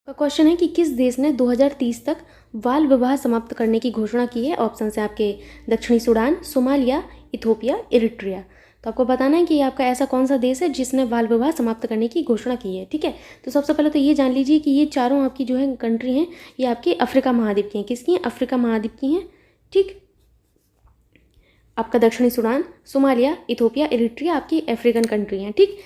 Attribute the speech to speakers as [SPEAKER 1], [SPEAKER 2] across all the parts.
[SPEAKER 1] का क्वेश्चन है कि किस देश ने 2030 तक बाल विवाह समाप्त करने की घोषणा की है। ऑप्शन है आपके दक्षिणी सूडान, सोमालिया, इथोपिया, इरिट्रिया। तो आपको बताना है कि आपका ऐसा कौन सा देश है जिसने बाल विवाह समाप्त करने की घोषणा की है। ठीक है, तो सबसे पहले तो ये जान लीजिए कि ये चारों आपकी जो है कंट्री हैं ये आपकी अफ्रीका महाद्वीप की हैं। किसकी हैं? अफ्रीका महाद्वीप की हैं। ठीक, आपका दक्षिणी सूडान, सोमालिया, इथोपिया, इरिट्रिया आपकी अफ्रीकन कंट्री हैं। ठीक,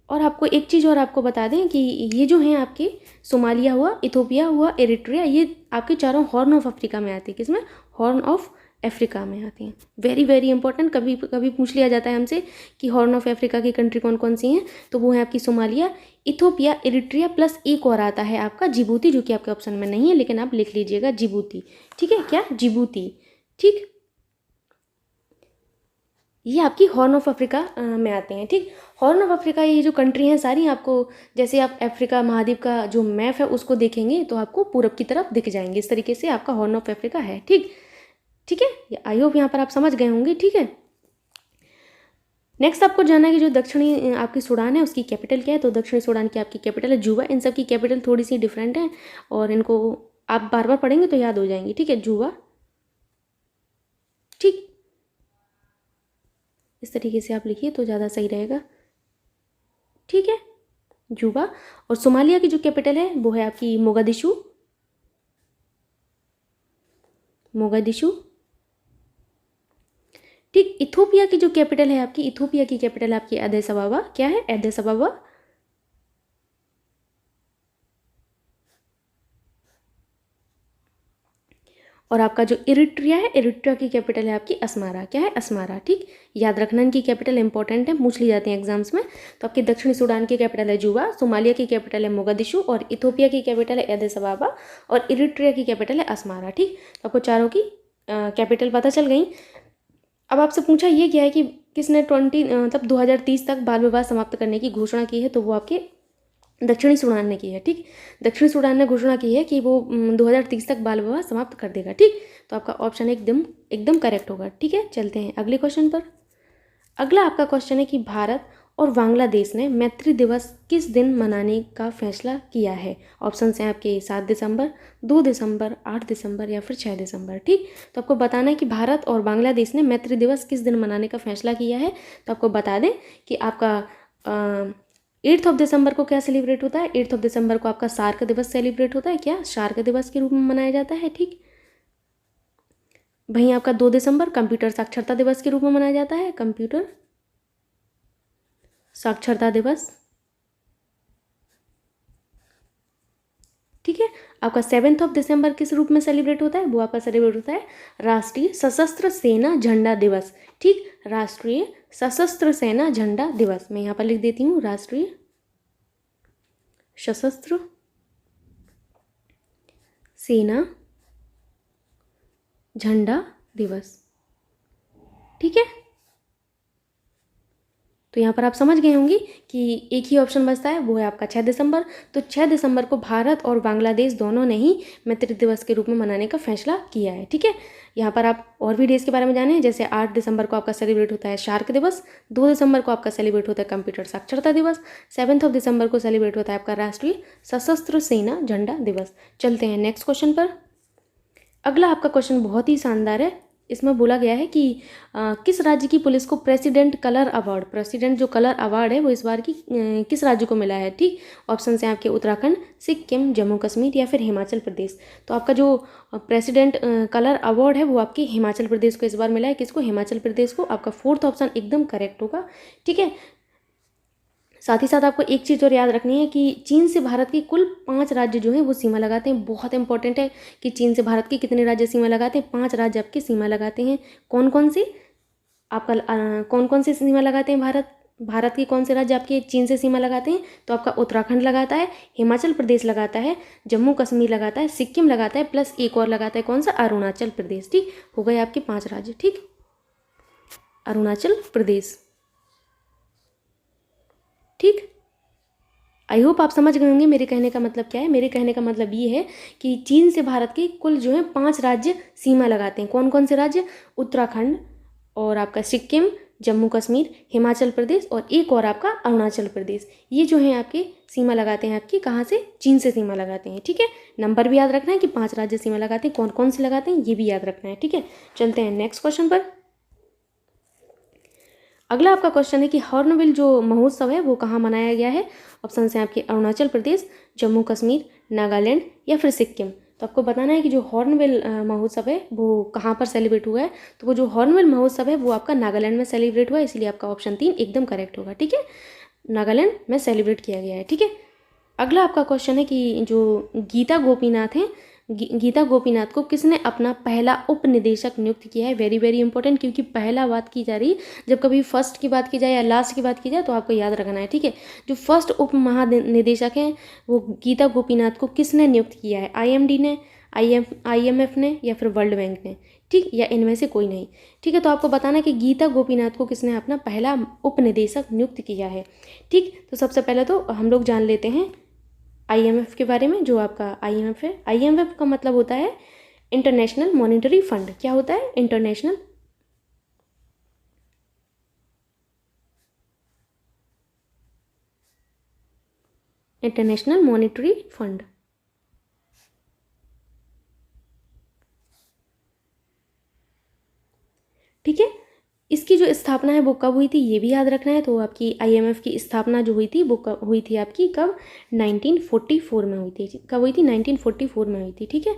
[SPEAKER 1] और आपको एक चीज़ और आपको बता दें कि ये जो हैं आपके सोमालिया हुआ, इथोपिया हुआ, इरिट्रिया, ये आपके चारों हॉर्न ऑफ अफ्रीका में आती है। किसमें? हॉर्न ऑफ अफ्रीका में आती हैं। वेरी वेरी इंपॉर्टेंट, कभी कभी पूछ लिया जाता है हमसे कि हॉर्न ऑफ अफ्रीका की कंट्री कौन कौन सी हैं, तो वो है आपकी सोमालिया, इथोपिया, इरिट्रिया, प्लस एक और आता है आपका जिबूती, जो कि आपके ऑप्शन में नहीं है लेकिन आप लिख लीजिएगा जिबूती। ठीक है, क्या? जिबूती। ठीक, ये आपकी हॉर्न ऑफ अफ्रीका में आते हैं। ठीक, हॉर्न ऑफ अफ्रीका ये जो कंट्री हैं सारी आपको, जैसे आप अफ्रीका महाद्वीप का जो मैप है उसको देखेंगे तो आपको पूरब की तरफ दिख जाएंगे। इस तरीके से आपका हॉर्न ऑफ अफ्रीका है। ठीक, ठीक है, आई होप यहाँ पर आप समझ गए होंगे। ठीक है, नेक्स्ट आपको जानना है कि जो दक्षिणी आपकी सूडान है उसकी कैपिटल क्या है। तो दक्षिणी सूडान की आपकी कैपिटल है जूबा। इन सब की कैपिटल थोड़ी सी डिफरेंट है और इनको आप बार बार पढ़ेंगे तो याद हो जाएंगी। ठीक है, जूबा। ठीक, इस तरीके से आप लिखिए तो ज़्यादा सही रहेगा। ठीक है, जूबा। और सोमालिया की जो कैपिटल है वो है आपकी मोगादिशु। मोगादिशु। ठीक, इथोपिया की जो कैपिटल है आपकी, इथोपिया की कैपिटल आपकी एडिस अबाबा। क्या है? एडिस अबाबा। और आपका जो इरिट्रिया है, इरिट्रिया की कैपिटल है आपकी अस्मारा। क्या है? अस्मारा। ठीक, याद रखना इनकी कैपिटल इंपॉर्टेंट है, पूछ ली जाती हैं एग्जाम्स में। तो आपकी दक्षिणी सूडान की कैपिटल है जूबा, सोमालिया की कैपिटल है मोगादिशु, और इथोपिया की कैपिटल है एडिस अबाबा, और इरिट्रिया की कैपिटल है अस्मारा। ठीक, तो आपको चारों की कैपिटल पता चल गई। अब आपसे पूछा ये गया है कि किसने 2030 तक बाल विवाह समाप्त करने की घोषणा की है, तो वो आपके दक्षिणी सूडान ने की है। ठीक, दक्षिणी सूडान ने घोषणा की है कि वो 2030 तक बाल विवाह समाप्त कर देगा। ठीक, तो आपका ऑप्शन एकदम एकदम करेक्ट होगा। ठीक है, चलते हैं अगले क्वेश्चन पर। अगला आपका क्वेश्चन है कि भारत और बांग्लादेश ने मैत्री दिवस किस दिन मनाने का फैसला किया है। ऑप्शन हैं आपके 7 दिसंबर, 2 दिसंबर, 8 दिसंबर या फिर 6 दिसंबर। ठीक, तो आपको बताना है कि भारत और बांग्लादेश ने मैत्री दिवस किस दिन मनाने का फैसला किया है। तो आपको बता दें कि आपका 8 दिसंबर को क्या सेलिब्रेट होता है? 8 दिसंबर को आपका सार्क दिवस सेलिब्रेट होता है। क्या? सार्क दिवस के रूप में मनाया जाता है। ठीक, वहीं आपका 2 दिसंबर कंप्यूटर साक्षरता दिवस के रूप में मनाया जाता है। कंप्यूटर साक्षरता दिवस। ठीक है, आपका 7 दिसंबर किस रूप में सेलिब्रेट होता है? वो आपका सेलिब्रेट होता है राष्ट्रीय सशस्त्र सेना झंडा दिवस। ठीक, राष्ट्रीय सशस्त्र सेना झंडा दिवस। मैं यहाँ पर लिख देती हूँ राष्ट्रीय सशस्त्र सेना झंडा दिवस। ठीक है, तो यहाँ पर आप समझ गए होंगे कि एक ही ऑप्शन बचता है, वो है आपका 6 दिसंबर। तो 6 दिसंबर को भारत और बांग्लादेश दोनों ने ही मैत्री दिवस के रूप में मनाने का फैसला किया है। ठीक है, यहाँ पर आप और भी डेज के बारे में जाने हैं, जैसे 8 दिसंबर को आपका सेलिब्रेट होता है शार्क दिवस, 2 दिसंबर को आपका सेलिब्रेट होता है कंप्यूटर साक्षरता दिवस, 7 दिसंबर को सेलिब्रेट होता है आपका राष्ट्रीय सशस्त्र सेना झंडा दिवस। चलते हैं नेक्स्ट क्वेश्चन पर। अगला आपका क्वेश्चन बहुत ही शानदार है। इसमें बोला गया है कि किस राज्य की पुलिस को प्रेसिडेंट कलर अवार्ड, प्रेसिडेंट जो कलर अवार्ड है वो इस बार की किस राज्य को मिला है। ठीक, ऑप्शन हैं आपके उत्तराखंड, सिक्किम, जम्मू कश्मीर या फिर हिमाचल प्रदेश। तो आपका जो प्रेसिडेंट कलर अवार्ड है वो आपके हिमाचल प्रदेश को इस बार मिला है। किसको? हिमाचल प्रदेश को। आपका 4th ऑप्शन एकदम करेक्ट होगा। ठीक है, साथ ही साथ आपको एक चीज़ और याद रखनी है कि चीन से भारत के कुल 5 राज्य जो हैं वो सीमा लगाते हैं। बहुत इंपॉर्टेंट है कि चीन से भारत के कितने राज्य सीमा लगाते हैं? 5 राज्य आपके सीमा लगाते हैं। कौन कौन से? आपका कौन कौन से सीमा लगाते हैं? भारत के कौन से राज्य आपके चीन से सीमा लगाते हैं? तो आपका उत्तराखंड लगाता है, हिमाचल प्रदेश लगाता है, जम्मू कश्मीर लगाता है, सिक्किम लगाता है, प्लस एक और लगाता है। कौन सा? अरुणाचल प्रदेश। ठीक, हो गए आपके 5 राज्य। ठीक, अरुणाचल प्रदेश। ठीक, आई होप आप समझ गए होंगे मेरे कहने का मतलब क्या है। मेरे कहने का मतलब ये है कि चीन से भारत के कुल जो है 5 राज्य सीमा लगाते हैं। कौन कौन से राज्य? उत्तराखंड और आपका सिक्किम, जम्मू कश्मीर, हिमाचल प्रदेश और एक और आपका अरुणाचल प्रदेश। ये जो है आपके सीमा लगाते हैं आपकी कहाँ से, चीन से सीमा लगाते हैं। ठीक है, नंबर भी याद रखना है कि 5 राज्य सीमा लगाते हैं, कौन कौन से लगाते हैं ये भी याद रखना है। ठीक है, चलते हैं नेक्स्ट क्वेश्चन पर। अगला आपका क्वेश्चन है कि हॉर्नबिल जो महोत्सव है वो कहाँ मनाया गया है। ऑप्शन है आपके अरुणाचल प्रदेश, जम्मू कश्मीर, नागालैंड या फिर सिक्किम। तो आपको बताना है कि जो हॉर्नबिल महोत्सव है वो कहाँ पर सेलिब्रेट हुआ है। तो वो जो हॉर्नबिल महोत्सव है वो आपका नागालैंड में सेलिब्रेट हुआ है, इसलिए आपका ऑप्शन 3 एकदम करेक्ट होगा। ठीक है, नागालैंड में सेलिब्रेट किया गया है। ठीक है, अगला आपका क्वेश्चन है कि जो गीता गोपीनाथ हैं, गीता गोपीनाथ को किसने अपना पहला उप निदेशक नियुक्त किया है। वेरी वेरी इंपॉर्टेंट, क्योंकि पहला बात की जा रही है, जब कभी फर्स्ट की बात की जाए या लास्ट की बात की जाए तो आपको याद रखना है। ठीक है, जो फर्स्ट उप महानिदेशक हैं वो गीता गोपीनाथ को किसने नियुक्त किया है। आईएमडी ने, आईएमएफ ने या फिर वर्ल्ड बैंक ने। ठीक, या इनमें से कोई नहीं। ठीक है, तो आपको बताना है कि गीता गोपीनाथ को किसने अपना पहला उप निदेशक नियुक्त किया है। ठीक, तो सबसे पहले तो हम लोग जान लेते हैं आईएमएफ के बारे में। जो आपका आईएमएफ है, आईएमएफ का मतलब होता है इंटरनेशनल मॉनेटरी फंड। क्या होता है, इंटरनेशनल मॉनेटरी फंड। ठीक है, इसकी जो स्थापना है वो कब हुई थी ये भी याद रखना है। तो आपकी आईएमएफ की स्थापना जो हुई थी वो कब हुई थी आपकी, कब, 1944 में हुई थी। कब हुई थी, 1944 में हुई थी। ठीक है,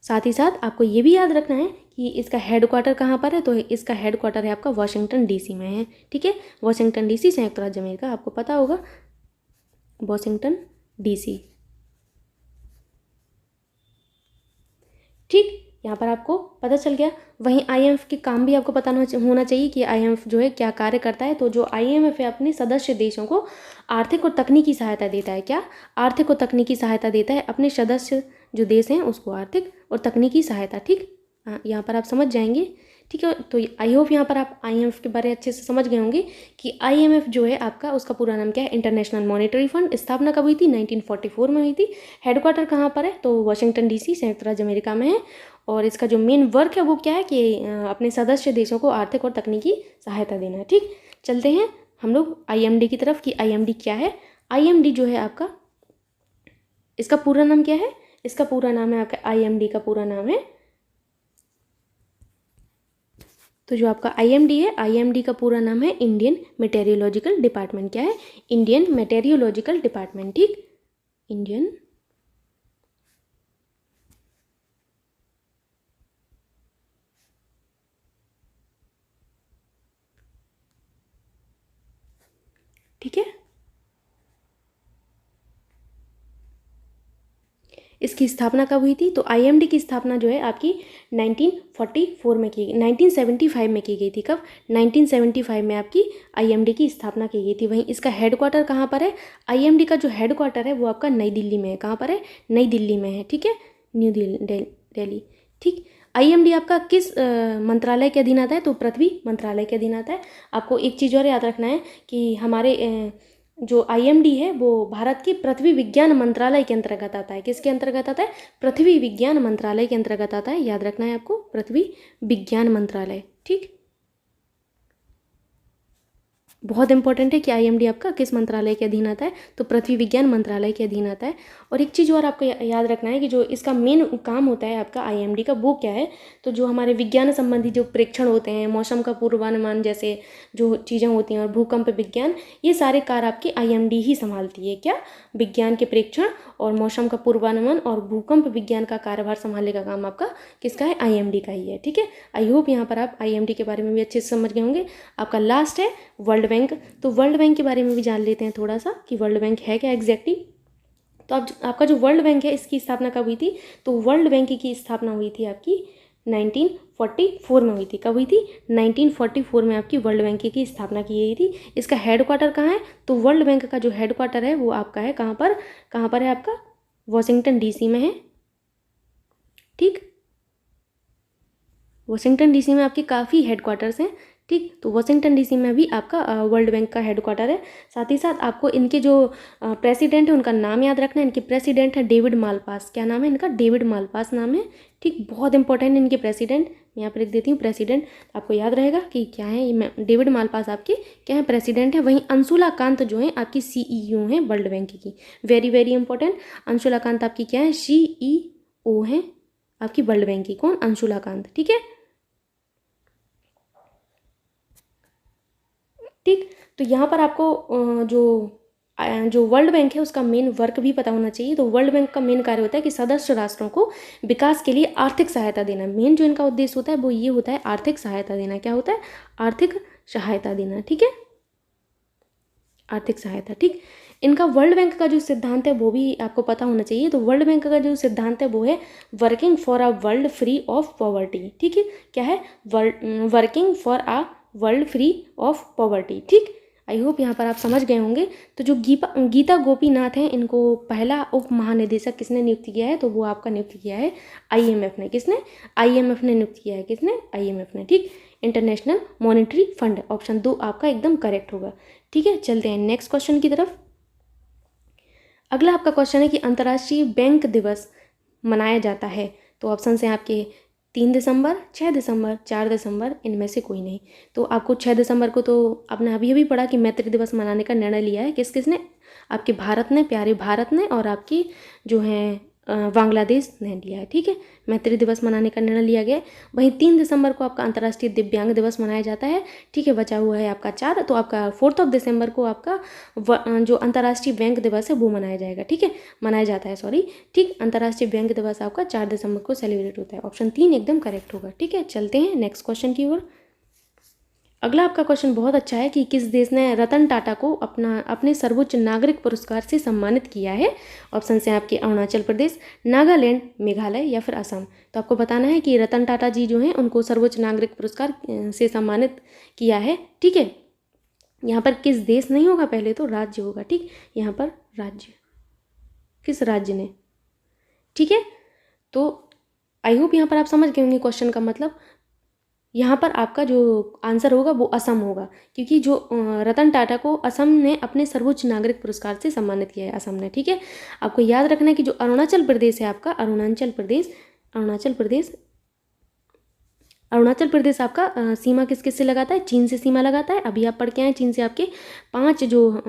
[SPEAKER 1] साथ ही साथ आपको ये भी याद रखना है कि इसका हेडक्वार्टर कहाँ पर है। तो इसका हेडक्वार्टर है आपका वाशिंगटन डीसी में है। ठीक है, वाशिंगटन डीसी, संयुक्त राज्य अमेरिका, आपको पता होगा वाशिंगटन डीसी। ठीक, यहाँ पर आपको पता चल गया। वहीं आईएमएफ के काम भी आपको पता होना चाहिए कि आईएमएफ जो है क्या कार्य करता है। तो जो आईएमएफ है अपने सदस्य देशों को आर्थिक और तकनीकी सहायता देता है। क्या, आर्थिक और तकनीकी सहायता देता है अपने सदस्य जो देश हैं उसको आर्थिक और तकनीकी सहायता। ठीक, यहाँ पर आप समझ जाएंगे। ठीक है, तो आई होप यहाँ पर आप आईएमएफ के बारे अच्छे से समझ गए होंगे कि आईएमएफ जो है आपका, उसका पूरा नाम क्या है, इंटरनेशनल मॉनेटरी फंड। स्थापना कब हुई थी, 1944 में हुई थी। हेडक्वार्टर कहाँ पर है, तो वाशिंगटन डीसी, संयुक्त राज्य अमेरिका में है। और इसका जो मेन वर्क है वो क्या है कि अपने सदस्य देशों को आर्थिक और तकनीकी सहायता देना है। ठीक, चलते हैं हम लोग आईएमडी की तरफ कि आईएमडी क्या है। आईएमडी जो है आपका, इसका पूरा नाम क्या है, इसका पूरा नाम है आपका, आईएमडी का पूरा नाम है, तो जो आपका आईएमडी है, आईएमडी का पूरा नाम है इंडियन मेटेरियोलॉजिकल डिपार्टमेंट। क्या है, इंडियन मेटेरियोलॉजिकल डिपार्टमेंट। ठीक, इंडियन, ठीक है। इसकी स्थापना कब हुई थी, तो आईएमडी की स्थापना जो है आपकी 1944 में की गई, 1975 में की गई थी। कब, 1975 में आपकी आईएमडी की स्थापना की गई थी। वहीं इसका हेडक्वार्टर कहाँ पर है, आईएमडी का जो हेडक्वार्टर है वो आपका नई दिल्ली में है। कहाँ पर है, नई दिल्ली में है। ठीक है, न्यू दिल्ली। ठीक, आईएमडी आपका किस मंत्रालय के अधीन आता है, तो पृथ्वी मंत्रालय के अधीन आता है। आपको एक चीज़ और याद रखना है कि हमारे जो आईएमडी है वो भारत के पृथ्वी विज्ञान मंत्रालय के अंतर्गत आता है। किसके अंतर्गत आता है, पृथ्वी विज्ञान मंत्रालय के अंतर्गत आता है। याद रखना है आपको, पृथ्वी विज्ञान मंत्रालय। ठीक, बहुत इंपॉर्टेंट है कि आईएमडी आपका किस मंत्रालय के अधीन आता है, तो पृथ्वी विज्ञान मंत्रालय के अधीन आता है। और एक चीज़ और आपको याद रखना है कि जो इसका मेन काम होता है आपका आईएमडी का, वो क्या है, तो जो हमारे विज्ञान संबंधी जो प्रेक्षण होते हैं, मौसम का पूर्वानुमान जैसे जो चीज़ें होती हैं, और भूकंप विज्ञान, ये सारे कार्य आपकी आईएमडी ही संभालती है। क्या, विज्ञान के प्रेक्षण और मौसम का पूर्वानुमान और भूकंप विज्ञान का कार्यभार संभालने का काम आपका किसका है, आईएमडी का ही है। ठीक है, आई होप यहाँ पर आप आईएमडी के बारे में भी अच्छे से समझ गए होंगे। आपका लास्ट है वर्ल्ड बैंक। तो वर्ल्ड बैंक के बारे में भी जान लेते हैं थोड़ा सा कि वर्ल्ड बैंक है क्या एग्जैक्टली। तो आपका जो वर्ल्ड बैंक है इसकी स्थापना कब हुई थी, तो वर्ल्ड बैंक की स्थापना हुई थी आपकी 1944 में हुई थी। कब हुई थी, 1944 में आपकी वर्ल्ड बैंक की स्थापना की गई थी। इसका हेडक्वार्टर कहाँ है, तो वर्ल्ड बैंक का जो हेडक्वार्टर है वो आपका है कहाँ पर है आपका, वाशिंगटन डीसी में है। ठीक, वाशिंगटन डीसी में आपके काफ़ी हेडक्वार्टर्स हैं। ठीक। तो वाशिंगटन डीसी में भी आपका वर्ल्ड बैंक का हेडक्वार्टर है। साथ ही साथ आपको इनके जो प्रेसिडेंट है उनका नाम याद रखना है। इनके प्रेसिडेंट है डेविड मालपास। क्या नाम है इनका? डेविड मालपास नाम है। ठीक, बहुत इंपॉर्टेंट है इनके प्रेसिडेंट। मैं यहाँ पर लिख देती हूँ प्रेसिडेंट, आपको याद रहेगा कि क्या है। ये डेविड मालपास आपके क्या है? प्रेसिडेंट है। वहीं अंशुला कांत जो है आपकी CEO हैं वर्ल्ड बैंक की। Very very important. Anshula Kant आपकी क्या है? CEO हैं आपकी वर्ल्ड बैंक की। कौन? अंशुला कांत। ठीक है, ठीक। तो यहाँ पर आपको जो वर्ल्ड बैंक है उसका मेन वर्क भी पता होना चाहिए। तो वर्ल्ड बैंक का मेन कार्य होता है कि सदस्य राष्ट्रों को विकास के लिए आर्थिक सहायता देना। मेन जो इनका उद्देश्य होता है वो ये होता है, आर्थिक सहायता देना। क्या होता है? आर्थिक सहायता देना। ठीक है, आर्थिक सहायता। ठीक। इनका वर्ल्ड बैंक का जो सिद्धांत है वो भी आपको पता होना चाहिए। तो वर्ल्ड बैंक का जो सिद्धांत है वो है working for a world free of poverty. ठीक है, क्या है? Working for a world free of poverty. ठीक, आई होप यहाँ पर आप समझ गए होंगे। तो जो गीता गोपीनाथ हैं, इनको पहला उप महानिदेशक किसने नियुक्त किया है? तो वो आपका नियुक्त किया है IMF ने। किसने? IMF ने नियुक्त किया है। किसने? IMF ने। ठीक, इंटरनेशनल मॉनेटरी फंड। ऑप्शन 2 आपका एकदम करेक्ट होगा। ठीक है, चलते हैं नेक्स्ट क्वेश्चन की तरफ। अगला आपका क्वेश्चन है कि अंतर्राष्ट्रीय बैंक दिवस मनाया जाता है। तो ऑप्शन हैं आपके 3 दिसंबर, 6 दिसंबर, 4 दिसंबर, इनमें से कोई नहीं। तो आपको 6 दिसंबर को तो आपने अभी अभी पढ़ा कि मैत्री दिवस मनाने का निर्णय लिया है। किसने? आपके भारत ने, प्यारे भारत ने, और आपकी जो है बांग्लादेश ने लिया है। ठीक है, मैत्री दिवस मनाने का निर्णय लिया गया। वहीं 3 दिसंबर को आपका अंतर्राष्ट्रीय दिव्यांग दिवस मनाया जाता है। ठीक है, बचा हुआ है आपका 4। तो आपका 4 दिसंबर को आपका जो अंतर्राष्ट्रीय बैंक दिवस है वो मनाया जाएगा। ठीक है, मनाया जाता है, सॉरी। ठीक, अंतर्राष्ट्रीय बैंक दिवस आपका 4 दिसंबर को सेलिब्रेट होता है। ऑप्शन 3 एकदम करेक्ट होगा। ठीक है, चलते हैं नेक्स्ट क्वेश्चन की ओर। अगला आपका क्वेश्चन बहुत अच्छा है कि किस देश ने रतन टाटा को अपने सर्वोच्च नागरिक पुरस्कार से सम्मानित किया है। ऑप्शन हैं आपके अरुणाचल प्रदेश, नागालैंड, मेघालय या फिर असम। तो आपको बताना है कि रतन टाटा जी जो हैं उनको सर्वोच्च नागरिक पुरस्कार से सम्मानित किया है। ठीक है, यहाँ पर किस देश नहीं होगा, पहले तो राज्य होगा। ठीक, यहाँ पर राज्य, किस राज्य ने। ठीक है, तो आई होप यहाँ पर आप समझ गए होंगे क्वेश्चन का मतलब। यहाँ पर आपका जो आंसर होगा वो असम होगा, क्योंकि जो रतन टाटा को असम ने अपने सर्वोच्च नागरिक पुरस्कार से सम्मानित किया है, असम ने। ठीक है, आपको याद रखना है कि जो अरुणाचल प्रदेश है आपका, अरुणाचल प्रदेश आपका सीमा किस किस से लगाता है? चीन से सीमा लगाता है। अभी आप पढ़ के आए, चीन से आपके 5 जो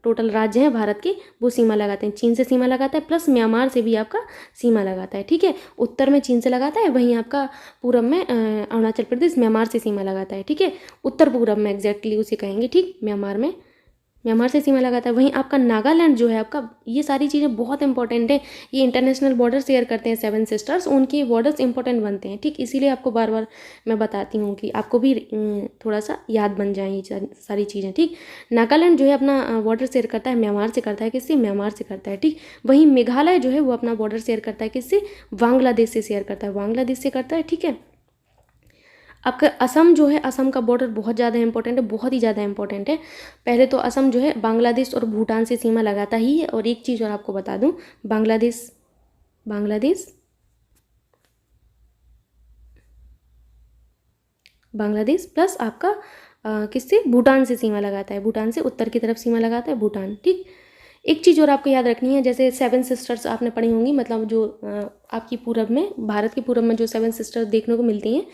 [SPEAKER 1] टोटल राज्य हैं भारत के वो सीमा लगाते हैं। चीन से सीमा लगाता है, प्लस म्यांमार से भी आपका सीमा लगाता है। ठीक है, उत्तर में चीन से लगाता है, वहीं आपका पूरब में अरुणाचल प्रदेश म्यांमार से सीमा लगाता है। ठीक है, उत्तर पूरब में एग्जैक्टली उसे कहेंगे। ठीक, म्यांमार से सीमा लगाता है। वहीं आपका नागालैंड जो है आपका, ये सारी चीज़ें बहुत इंपॉर्टेंट है। ये इंटरनेशनल बॉर्डर शेयर करते हैं 7 सिस्टर्स, उनके बॉर्डर्स इंपॉर्टेंट बनते हैं। ठीक, इसीलिए आपको बार बार मैं बताती हूँ कि आपको भी थोड़ा सा याद बन जाए ये सारी चीज़ें। ठीक, नागालैंड जो है अपना बॉर्डर शेयर करता है म्यांमार से, करता है किससे? म्यांमार से करता है। ठीक, वहीं मेघालय जो है वो अपना बॉर्डर शेयर करता है किससे? बांग्लादेश से शेयर करता है, बांग्लादेश से करता है। ठीक है, आपका असम जो है, असम का बॉर्डर बहुत ज़्यादा इंपॉर्टेंट है, बहुत ही ज़्यादा इंपॉर्टेंट है। पहले तो असम जो है बांग्लादेश और भूटान से सीमा लगाता ही है। और एक चीज़ और आपको बता दूं, बांग्लादेश प्लस आपका किससे? भूटान से सीमा लगाता है। भूटान से उत्तर की तरफ सीमा लगाता है भूटान। ठीक, एक चीज़ और आपको याद रखनी है, जैसे 7 सिस्टर्स आपने पढ़ी होंगी, मतलब जो आपकी पूरब में, भारत के पूरब में जो 7 सिस्टर्स देखने को मिलती हैं,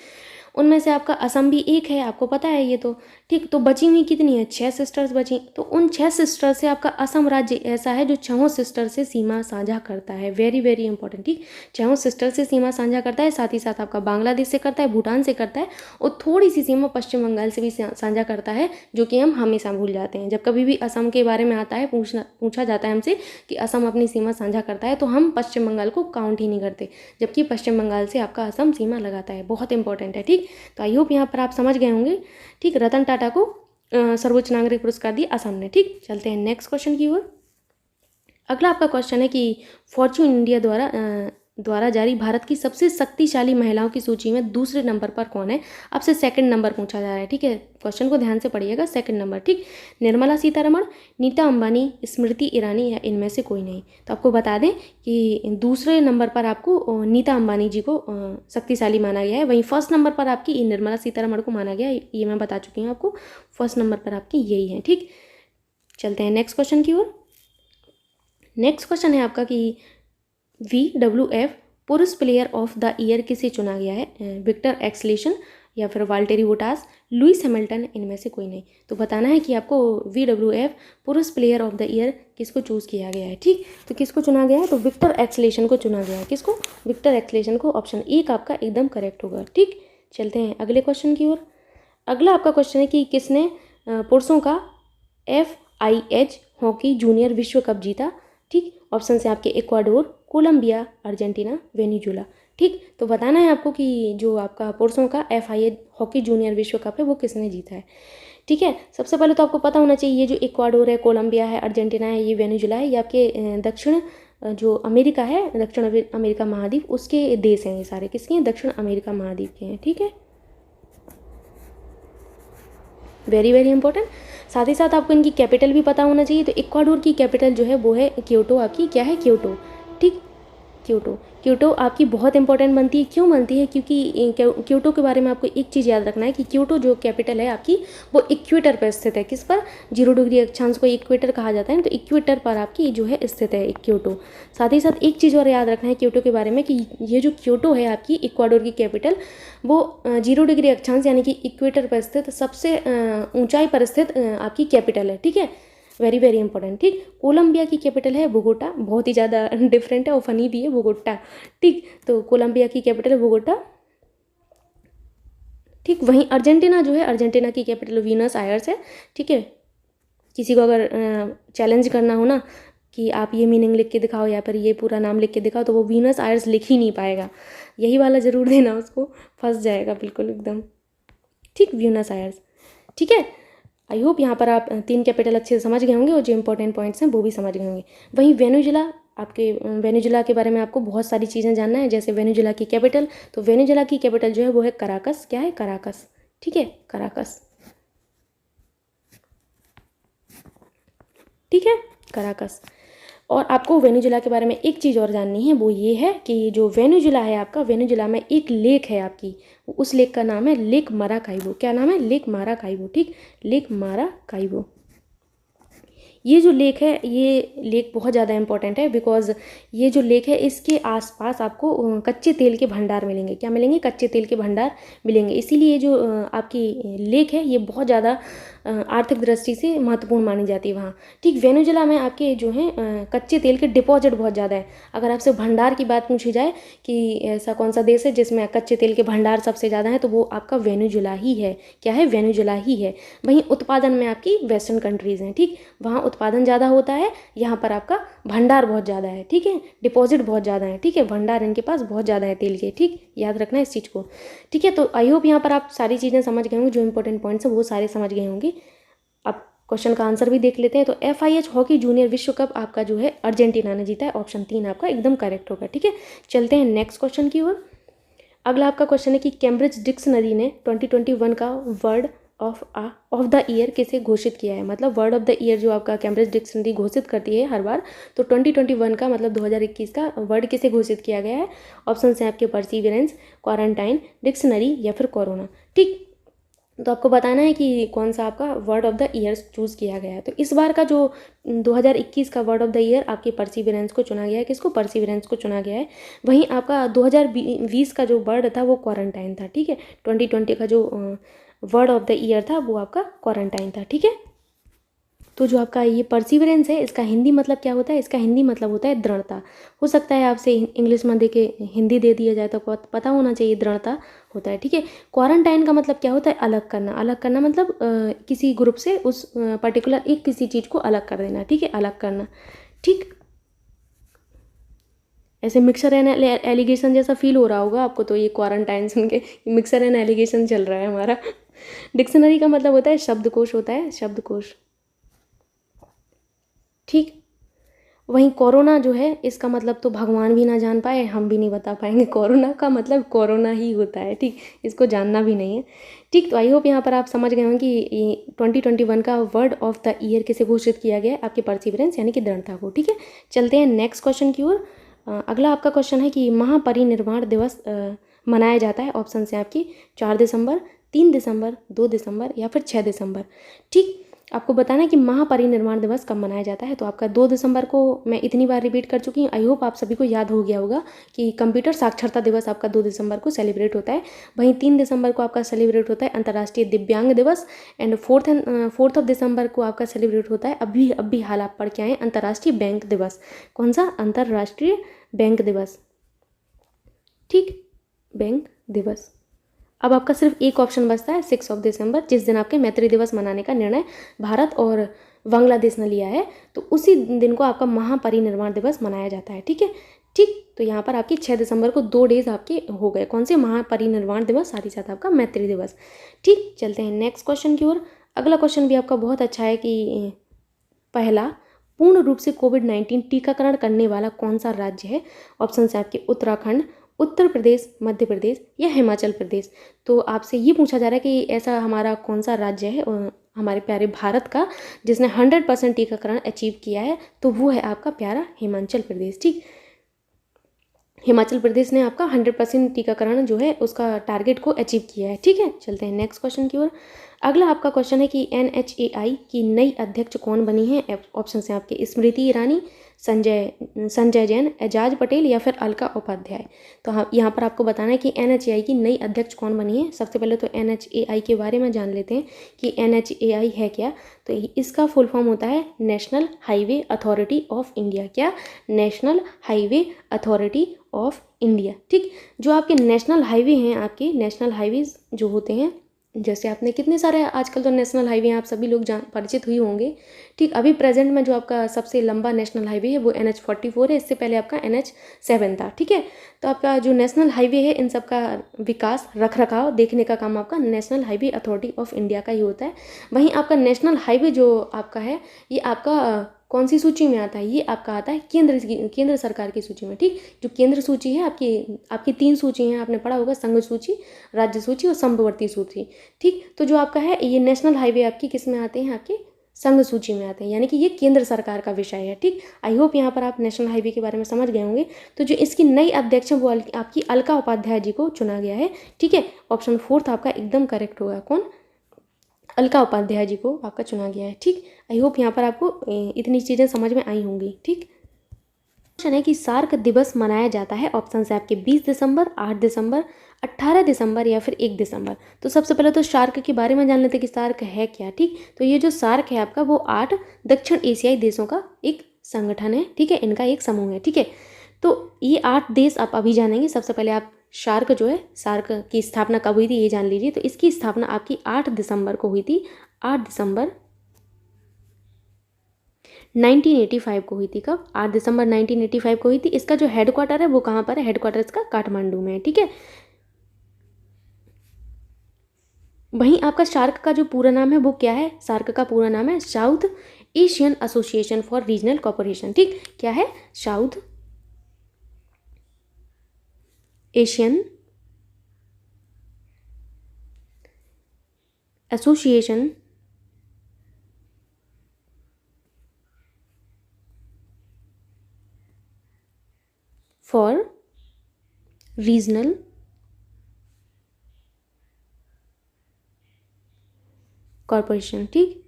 [SPEAKER 1] उनमें से आपका असम भी एक है, आपको पता है ये तो। ठीक, तो बची हुई कितनी है? 6 सिस्टर्स बची। तो उन 6 सिस्टर से आपका असम राज्य ऐसा है जो 6 सिस्टर से सीमा साझा करता है। Very very important. ठीक, 6 सिस्टर से सीमा साझा करता है, साथ ही साथ आपका बांग्लादेश से करता है, भूटान से करता है, और थोड़ी सी सीमा पश्चिम बंगाल से भी साझा करता है, जो कि हम हमेशा भूल जाते हैं। जब कभी भी असम के बारे में आता है, पूछा जाता है हमसे कि असम अपनी सीमा साझा करता है, तो हम पश्चिम बंगाल को काउंट ही नहीं करते, जबकि पश्चिम बंगाल से आपका असम सीमा लगाता है। बहुत इंपॉर्टेंट है। ठीक, तो आई होप यहाँ पर आप समझ गए होंगे। ठीक, रतन टाटा को सर्वोच्च नागरिक पुरस्कार दिया असम ने। ठीक, चलते हैं नेक्स्ट क्वेश्चन की ओर। अगला आपका क्वेश्चन है कि फॉर्च्यून इंडिया द्वारा द्वारा जारी भारत की सबसे शक्तिशाली महिलाओं की सूची में दूसरे नंबर पर कौन है? आपसे सेकंड नंबर पूछा जा रहा है, ठीक है। क्वेश्चन को ध्यान से पढ़िएगा, सेकंड नंबर, ठीक। निर्मला सीतारमण, नीता अंबानी, स्मृति ईरानी या इनमें से कोई नहीं। तो आपको बता दें कि दूसरे नंबर पर आपको नीता अंबानी जी को शक्तिशाली माना गया है। वहीं फर्स्ट नंबर पर आपकी निर्मला सीतारमण को माना गया है, ये मैं बता चुकी हूँ आपको। फर्स्ट नंबर पर आपकी यही है, ठीक। चलते हैं नेक्स्ट क्वेश्चन की ओर। नेक्स्ट क्वेश्चन है आपका कि WWF पुरुष प्लेयर ऑफ द ईयर किसे चुना गया है? विक्टर एक्सलेशन या फिर वाल्टेरी बोटास, लुइस हैमिल्टन, इनमें से कोई नहीं। तो बताना है कि आपको WWF पुरुष प्लेयर ऑफ द ईयर किसको चूज़ किया गया है, ठीक। तो किसको चुना गया है? तो विक्टर एक्सलेशन को चुना गया है। किसको? विक्टर एक्सलेशन को। ऑप्शन ए आपका एकदम करेक्ट होगा, ठीक। चलते हैं अगले क्वेश्चन की ओर। अगला आपका क्वेश्चन है कि किसने पुरुषों का FIH हॉकी जूनियर विश्व कप जीता, ठीक। ऑप्शन है आपके इक्वाडोर, कोलंबिया, अर्जेंटीना, वेनेजुला, ठीक। तो बताना है आपको कि जो आपका पुरुषों का FIH हॉकी जूनियर विश्व कप है वो किसने जीता है, ठीक है। सबसे पहले तो आपको पता होना चाहिए ये जो इक्वाडोर है, कोलंबिया है, अर्जेंटीना है, ये वेनेजुला है, ये आपके दक्षिण जो अमेरिका है, दक्षिण अमेरिका महाद्वीप, उसके देश हैं ये सारे। किसके हैं? दक्षिण अमेरिका महाद्वीप के हैं, ठीक है। Very very important. साथ ही साथ आपको इनकी कैपिटल भी पता होना चाहिए। तो इक्वाडोर की कैपिटल जो है वो है क्योटो। आपकी क्या है? क्योटो, ठीक। क्योटो, क्योटो आपकी बहुत इंपॉर्टेंट बनती है। क्यों बनती है? क्योंकि क्योटो के बारे में आपको एक चीज़ याद रखना है कि क्योटो जो कैपिटल है आपकी वो इक्वेटर पर स्थित है। किस पर? 0 डिग्री अक्षांश को इक्वेटर कहा जाता है, तो इक्वेटर पर आपकी जो है स्थित है क्योटो। साथ ही साथ एक चीज़ और याद रखना है क्योटो के बारे में कि ये जो क्योटो है आपकी इक्वाडोर की कैपिटल, वो 0 डिग्री अक्षांश यानी कि इक्वेटर पर स्थित सबसे ऊंचाई पर स्थित आपकी कैपिटल है, ठीक है। वेरी वेरी इंपॉर्टेंट, ठीक। कोलंबिया की कैपिटल है बोगोटा, बहुत ही ज़्यादा डिफरेंट है और फनी भी है बोगोटा, ठीक। तो कोलंबिया की कैपिटल है बोगोटा, ठीक। वहीं अर्जेंटीना जो है, अर्जेंटीना की कैपिटल वीनस आयर्स है, ठीक है। किसी को अगर चैलेंज करना हो ना कि आप ये मीनिंग लिख के दिखाओ या फिर ये पूरा नाम लिख के दिखाओ, तो वो वीनस आयर्स लिख ही नहीं पाएगा। यही वाला ज़रूर देना, उसको फंस जाएगा बिल्कुल एकदम, ठीक। वीनस आयर्स, ठीक है। आई होप यहाँ पर आप 3 कैपिटल अच्छे से समझ गए होंगे और जो इंपॉर्टेंट पॉइंट्स हैं वो भी समझ गए होंगे। वहीं वेनेजुला, आपके वेनेजुला के बारे में आपको बहुत सारी चीज़ें जानना है। जैसे वेनेजुला की कैपिटल, तो वेनेजुला की कैपिटल जो है वो है कराकस। क्या है? कराकस, ठीक है, कराकस, ठीक है, कराकस। और आपको वेनेजुला के बारे में एक चीज़ और जाननी है, वो ये है कि जो वेनेजुला है आपका, वेनेजुला में एक लेक है आपकी, उस लेक का नाम है लेक माराकाइबो। क्या नाम है? लेक माराकाइबो, ठीक, लेक माराकाइबो। ये जो लेक है, ये लेक बहुत ज़्यादा इंपॉर्टेंट है बिकॉज ये जो लेक है इसके आसपास आपको कच्चे तेल के भंडार मिलेंगे। क्या मिलेंगे? कच्चे तेल के भंडार मिलेंगे। इसीलिए ये जो आपकी लेक है ये बहुत ज़्यादा आर्थिक दृष्टि से महत्वपूर्ण मानी जाती है वहाँ, ठीक। वेनेजुला में आपके जो हैं कच्चे तेल के डिपॉजिट बहुत ज़्यादा है। अगर आपसे भंडार की बात पूछी जाए कि ऐसा कौन सा देश है जिसमें कच्चे तेल के भंडार सबसे ज़्यादा है, तो वो आपका वेनेजुला ही है। क्या है? वेनेजुला ही है। वहीं उत्पादन में आपकी वेस्टर्न कंट्रीज़ हैं, ठीक। वहाँ उत्पादन ज़्यादा होता है, यहाँ पर आपका भंडार बहुत ज़्यादा है, ठीक है, डिपॉजिट बहुत ज़्यादा है, ठीक है, भंडार इनके पास बहुत ज़्यादा है तेल के, ठीक। याद रखना है इस चीज़ को, ठीक है। तो आई होप यहाँ पर आप सारी चीज़ें समझ गए होंगे, जो इंपॉर्टेंट पॉइंट्स हैं वो सारे समझ गए होंगे। अब क्वेश्चन का आंसर भी देख लेते हैं। तो FIH हॉकी जूनियर विश्व कप आपका जो है अर्जेंटीना ने जीता है। ऑप्शन 3 आपका एकदम करेक्ट होगा, ठीक है। चलते हैं नेक्स्ट क्वेश्चन की ओर। अगला आपका क्वेश्चन है कि कैम्ब्रिज डिक्शनरी ने 2021 का वर्ड ऑफ द ईयर किसे घोषित किया है। मतलब वर्ड ऑफ द ईयर जो आपका कैम्ब्रिज डिक्शनरी घोषित करती है हर बार, तो 2021 का मतलब 2021 का वर्ड किसे घोषित किया गया है। ऑप्शन हैं आपके परसिवियरेंस, क्वारंटाइन, डिक्शनरी या फिर कोरोना, ठीक। तो आपको बताना है कि कौन सा आपका word of the year choose किया गया है। तो इस बार का जो 2021 का वर्ड ऑफ द ईयर आपके परसिवियरेंस को चुना गया है। किसको? परसिवियरेंस को चुना गया है। वहीं आपका 2020 का जो वर्ड था वो क्वारंटाइन था, ठीक है। 2020 का जो वर्ड ऑफ द ईयर था वो आपका क्वारंटाइन था, ठीक है। तो जो आपका ये परसिवरेंस है, इसका हिंदी मतलब क्या होता है? इसका हिंदी मतलब होता है दृढ़ता। हो सकता है आपसे इंग्लिश में दे के हिंदी दे दिया जाए तो पता होना चाहिए दृढ़ता होता है, ठीक है। क्वारंटाइन का मतलब क्या होता है? अलग करना। अलग करना मतलब किसी ग्रुप से उस पर्टिकुलर एक किसी चीज़ को अलग कर देना, ठीक है, अलग करना, ठीक। ऐसे मिक्सर एंड एलिगेशन जैसा फील हो रहा होगा आपको तो ये क्वारंटाइन सुन के, मिक्सर एंड एलिगेशन चल रहा है हमारा। डिक्शनरी का मतलब होता है शब्दकोश, होता है शब्दकोश, ठीक। वहीं कोरोना जो है, इसका मतलब तो भगवान भी ना जान पाए, हम भी नहीं बता पाएंगे। कोरोना का मतलब कोरोना ही होता है, ठीक, इसको जानना भी नहीं है। ठीक, तो आई होप यहाँ पर आप समझ गए होंगे कि 2021 का वर्ड ऑफ द ईयर किसे घोषित किया गया है, आपके परसिवरेंस यानी कि दृढ़ता को। ठीक है, चलते हैं नेक्स्ट क्वेश्चन की ओर। अगला आपका क्वेश्चन है कि महापरिनिर्वाण दिवस मनाया जाता है, ऑप्शन है आपकी 4 दिसंबर, 3 दिसंबर, 2 दिसंबर या फिर 6 दिसंबर। ठीक, आपको बताना है कि महापरिनिर्वाण दिवस कब मनाया जाता है। तो आपका 2 दिसंबर को मैं इतनी बार रिपीट कर चुकी हूँ, आई होप आप सभी को याद हो गया होगा कि कंप्यूटर साक्षरता दिवस आपका 2 दिसंबर को सेलिब्रेट होता है। वहीं 3 दिसंबर को आपका सेलिब्रेट होता है अंतर्राष्ट्रीय दिव्यांग दिवस, एंड फोर्थ ऑफ दिसंबर को आपका सेलिब्रेट होता है, अभी हाल आप पढ़ के आए, अंतर्राष्ट्रीय बैंक दिवस। कौन सा? अंतर्राष्ट्रीय बैंक दिवस। ठीक, बैंक दिवस। अब आपका सिर्फ एक ऑप्शन बचता है 6 ऑफ दिसंबर, जिस दिन आपके मैत्री दिवस मनाने का निर्णय भारत और बांग्लादेश ने लिया है, तो उसी दिन को आपका महापरिनिर्वाण दिवस मनाया जाता है। ठीक है, ठीक, तो यहाँ पर आपकी 6 दिसंबर को 2 डेज आपके हो गए, कौन से? महापरिनिर्वाण दिवस, साथ ही साथ आपका मैत्री दिवस। ठीक, चलते हैं नेक्स्ट क्वेश्चन की ओर। अगला क्वेश्चन भी आपका बहुत अच्छा है कि पहला पूर्ण रूप से कोविड-19 टीकाकरण करने वाला कौन सा राज्य है? ऑप्शन है आपके उत्तराखंड, उत्तर प्रदेश, मध्य प्रदेश या हिमाचल प्रदेश। तो आपसे ये पूछा जा रहा है कि ऐसा हमारा कौन सा राज्य है हमारे प्यारे भारत का जिसने 100% टीकाकरण अचीव किया है, तो वो है आपका प्यारा हिमाचल प्रदेश। ठीक, हिमाचल प्रदेश ने आपका 100% टीकाकरण जो है उसका टारगेट को अचीव किया है। ठीक है, चलते हैं नेक्स्ट क्वेश्चन की ओर। अगला आपका क्वेश्चन है कि NHAI की नई अध्यक्ष कौन बनी है? ऑप्शन है आपके स्मृति ईरानी, संजय जैन, एजाज पटेल या फिर अलका उपाध्याय। तो हाँ, यहाँ पर आपको बताना है कि NHAI की नई अध्यक्ष कौन बनी है। सबसे पहले तो NHAI के बारे में जान लेते हैं कि NHAI है क्या। तो इसका फुल फॉर्म होता है national highway authority of India. क्या? National highway authority of India. ठीक, जो आपके नेशनल हाईवे हैं, आपके नेशनल हाईवेज जो होते हैं, जैसे आपने कितने सारे आजकल तो नेशनल हाईवे हैं, आप सभी लोग परिचित हुई होंगे। ठीक, अभी प्रेजेंट में जो आपका सबसे लंबा नेशनल हाईवे है वो NH44 है, इससे पहले आपका NH7 था। ठीक है, तो आपका जो नेशनल हाईवे है इन सब का विकास, रख रखाव देखने का काम आपका national highway authority of India का ही होता है। वहीं आपका नेशनल हाईवे जो आपका है, ये आपका कौन सी सूची में आता है? ये आपका आता है केंद्र सरकार की सूची में। ठीक, जो केंद्र सूची है आपकी 3 सूची हैं, आपने पढ़ा होगा, संघ सूची, राज्य सूची और समवर्ती सूची। ठीक, तो जो आपका है ये नेशनल हाईवे आपकी किस में आते हैं? आपके संघ सूची में आते हैं, यानी कि ये केंद्र सरकार का विषय है। ठीक, आई होप यहाँ पर आप नेशनल हाईवे के बारे में समझ गए होंगे। तो जो इसकी नई अध्यक्ष है वो आपकी अलका उपाध्याय जी को चुना गया है। ठीक है, ऑप्शन 4 आपका एकदम करेक्ट होगा। कौन? अलका उपाध्याय जी को आपका चुना गया है। ठीक, आई होप यहाँ पर आपको इतनी चीज़ें समझ में आई होंगी। ठीक, क्वेश्चन है कि सार्क दिवस मनाया जाता है, ऑप्शन है आपके 20 दिसंबर, 8 दिसंबर, 18 दिसंबर या फिर 1 दिसंबर। तो सबसे पहले तो सार्क के बारे में जान लेते हैं कि सार्क है क्या। ठीक, तो ये जो सार्क है आपका वो 8 दक्षिण एशियाई देशों का एक संगठन है। ठीक है, इनका एक समूह है। ठीक है, तो ये 8 देश आप अभी जानेंगे। सबसे पहले आप सार्क जो है, सार्क की स्थापना कब हुई थी ये जान लीजिए। तो इसकी स्थापना आपकी 8 दिसंबर को हुई थी। 8 दिसंबर 1985 को हुई थी। कब? 8 दिसंबर 1985 को हुई थी। इसका जो हेडक्वार्टर है वो कहाँ पर है? हेडक्वार्टर इसका काठमांडू में है। ठीक है, वहीं आपका सार्क का जो पूरा नाम है वो क्या है? सार्क का पूरा नाम है south Asian association for regional cooperation. ठीक, क्या है? South Asian association for regional corporation. ठीक,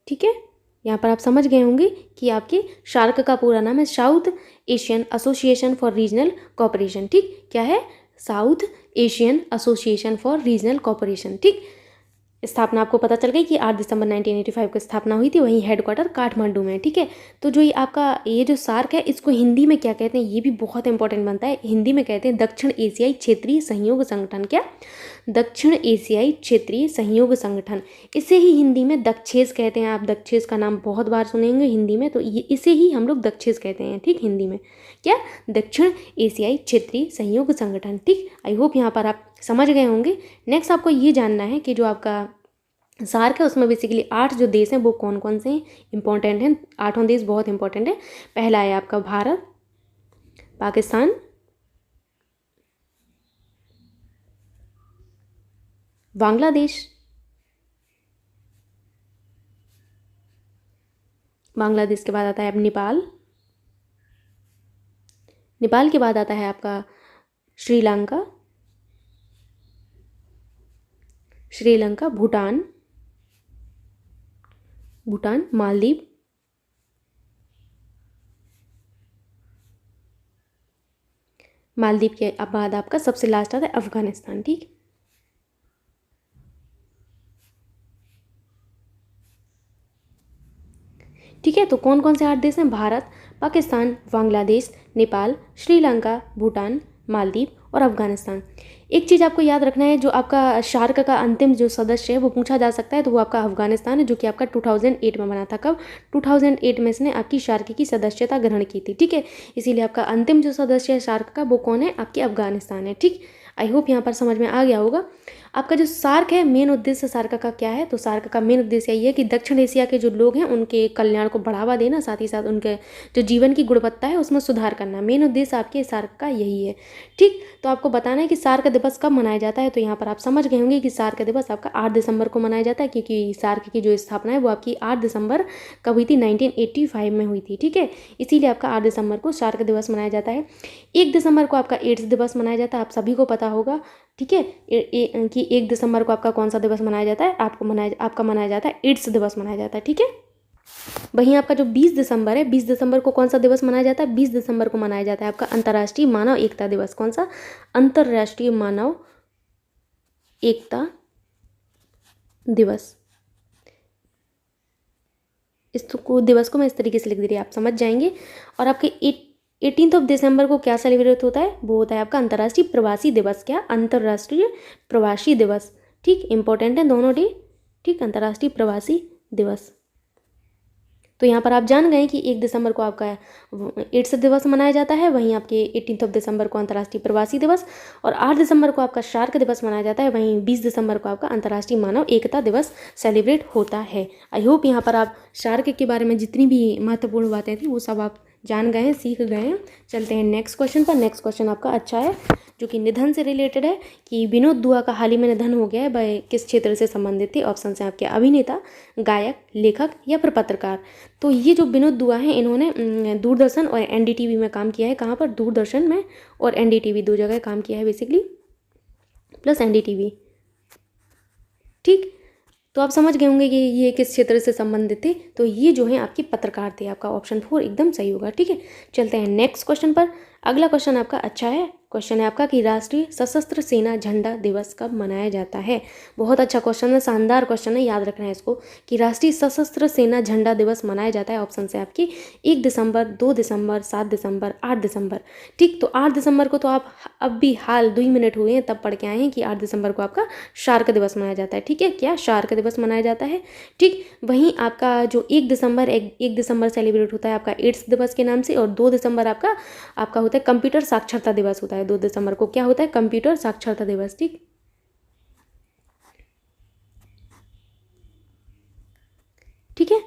[SPEAKER 1] ठीक है, यहाँ पर आप समझ गए होंगे कि आपके सार्क का पूरा नाम है south Asian association for regional cooperation. ठीक, क्या है? South Asian association for regional cooperation. ठीक, स्थापना आपको पता चल गई कि 8 दिसंबर 1985 को स्थापना हुई थी। वहीं हेडक्वार्टर काठमांडू में। ठीक है, तो जो ये आपका ये जो सार्क है इसको हिंदी में क्या कहते हैं ये भी बहुत इंपॉर्टेंट बनता है। हिंदी में कहते हैं दक्षिण एशियाई क्षेत्रीय सहयोग संगठन। क्या? दक्षिण एशियाई क्षेत्रीय सहयोग संगठन। इसे ही हिंदी में दक्षेस कहते हैं। आप दक्षेस का नाम बहुत बार सुनेंगे हिंदी में, तो ये इसे ही हम लोग दक्षेस कहते हैं। ठीक, हिंदी में क्या? दक्षिण एशियाई क्षेत्रीय सहयोग संगठन। ठीक, आई होप यहाँ पर आप समझ गए होंगे। नेक्स्ट आपको ये जानना है कि जो आपका सार्क है उसमें बेसिकली 8 जो देश हैं वो कौन कौन से हैं, इंपॉर्टेंट हैं। 8 देश बहुत इंपॉर्टेंट है। पहला है आपका भारत, पाकिस्तान, बांग्लादेश, बांग्लादेश के बाद आता है अब नेपाल, नेपाल के बाद आता है आपका श्रीलंका, श्रीलंका, भूटान, भूटान, मालदीव, मालदीव के बाद आपका सबसे लास्ट आता है अफगानिस्तान। ठीक, ठीक है। तो कौन कौन से 8 देश हैं? भारत, पाकिस्तान, बांग्लादेश, नेपाल, श्रीलंका, भूटान, मालदीव और अफगानिस्तान। एक चीज़ आपको याद रखना है, जो आपका शार्क का अंतिम जो सदस्य है वो पूछा जा सकता है, तो वो आपका अफगानिस्तान है, जो कि आपका 2008 में बना था। कब? 2008 में इसने आपकी शार्क की सदस्यता ग्रहण की थी। ठीक है, इसीलिए आपका अंतिम जो सदस्य है शार्क का वो कौन है? आपके अफगानिस्तान है। ठीक, आई होप यहाँ पर समझ में आ गया होगा। आपका जो सार्क है, मेन उद्देश्य सार्क का क्या है? तो सार्क का मेन उद्देश्य यही है कि दक्षिण एशिया के जो लोग हैं उनके कल्याण को बढ़ावा देना, साथ ही साथ उनके जो जीवन की गुणवत्ता है उसमें सुधार करना। मेन उद्देश्य आपके सार्क का यही है। ठीक, तो आपको बताना है कि सार्क दिवस कब मनाया जाता है। तो यहाँ पर आप समझ गए होंगे कि सार्क दिवस आपका 8 दिसंबर को मनाया जाता है, क्योंकि सार्क की जो स्थापना है वो आपकी 8 दिसंबर कब हुई थी? 1985 में हुई थी। ठीक है, इसीलिए आपका 8 दिसंबर को सार्क दिवस मनाया जाता है। 1 दिसंबर को आपका एड्स दिवस मनाया जाता है, आप सभी को पता होगा। ठीक है, कि 1 दिसंबर को आपका कौन सा दिवस मनाया जाता है? आपका मनाया जाता है एड्स दिवस मनाया जाता है। ठीक है, वहीं आपका जो 20 दिसंबर है, 20 दिसंबर को कौन सा दिवस मनाया जाता है? 20 दिसंबर को मनाया जाता है आपका अंतर्राष्ट्रीय मानव एकता दिवस। कौन सा? अंतर्राष्ट्रीय मानव एकता दिवस। इस दिवस को मैं इस तरीके से लिख दे रही, आप समझ जाएंगे। और आपके 18 दिसंबर को क्या सेलिब्रेट होता है? वो होता है आपका अंतर्राष्ट्रीय प्रवासी दिवस। क्या? अंतर्राष्ट्रीय प्रवासी दिवस। ठीक, इंपॉर्टेंट है दोनों डे। ठीक, अंतर्राष्ट्रीय प्रवासी दिवस। तो यहाँ पर आप जान गए कि 1 दिसंबर को आपका एड्स दिवस मनाया जाता है, वहीं आपके 18 दिसंबर को अंतर्राष्ट्रीय प्रवासी दिवस, और 8 दिसंबर को आपका शार्क दिवस मनाया जाता है, वहीं 20 दिसंबर को आपका अंतर्राष्ट्रीय मानव एकता दिवस सेलिब्रेट होता है। आई होप यहाँ पर आप शार्क के बारे में जितनी भी महत्वपूर्ण बातें थी वो सब आप जान गए हैं, सीख गए हैं। चलते हैं नेक्स्ट क्वेश्चन पर। नेक्स्ट क्वेश्चन आपका अच्छा है, जो कि निधन से रिलेटेड है, कि विनोद दुआ का हाल ही में निधन हो गया है, वह किस क्षेत्र से संबंधित थे? ऑप्शन है आपके अभिनेता, गायक, लेखक या फिर पत्रकार। तो ये जो विनोद दुआ हैं, इन्होंने दूरदर्शन और एनडीटीवी में काम किया है। कहाँ पर? दूरदर्शन में और एनडीटीवी, दो जगह काम किया है बेसिकली, प्लस एनडीटीवी। ठीक, तो आप समझ गए होंगे कि ये किस क्षेत्र से संबंधित थे। तो ये जो है आपके पत्रकार थे। आपका ऑप्शन 4 एकदम सही होगा। ठीक है, चलते हैं नेक्स्ट क्वेश्चन पर। अगला क्वेश्चन आपका अच्छा है। क्वेश्चन है आपका कि राष्ट्रीय सशस्त्र सेना झंडा दिवस कब मनाया जाता है? बहुत अच्छा क्वेश्चन है, शानदार क्वेश्चन है, याद रखना है इसको, कि राष्ट्रीय सशस्त्र सेना झंडा दिवस मनाया जाता है। ऑप्शन है आपकी 1 दिसंबर, 2 दिसंबर, 7 दिसंबर, 8 दिसंबर। ठीक, तो 8 दिसंबर को तो आप अब भी हाल 2 मिनट हुए हैं तब पढ़ के आए हैं कि 8 दिसंबर को आपका शार्क दिवस मनाया जाता है। ठीक है, क्या? शार्क दिवस मनाया जाता है। ठीक, वहीं आपका जो 1 दिसंबर सेलिब्रेट होता है आपका एड्स दिवस के नाम से, और 2 दिसंबर आपका होता है कंप्यूटर साक्षरता दिवस होता है। 2 दिसंबर को क्या होता है? कंप्यूटर साक्षरता दिवस। ठीक, ठीक है,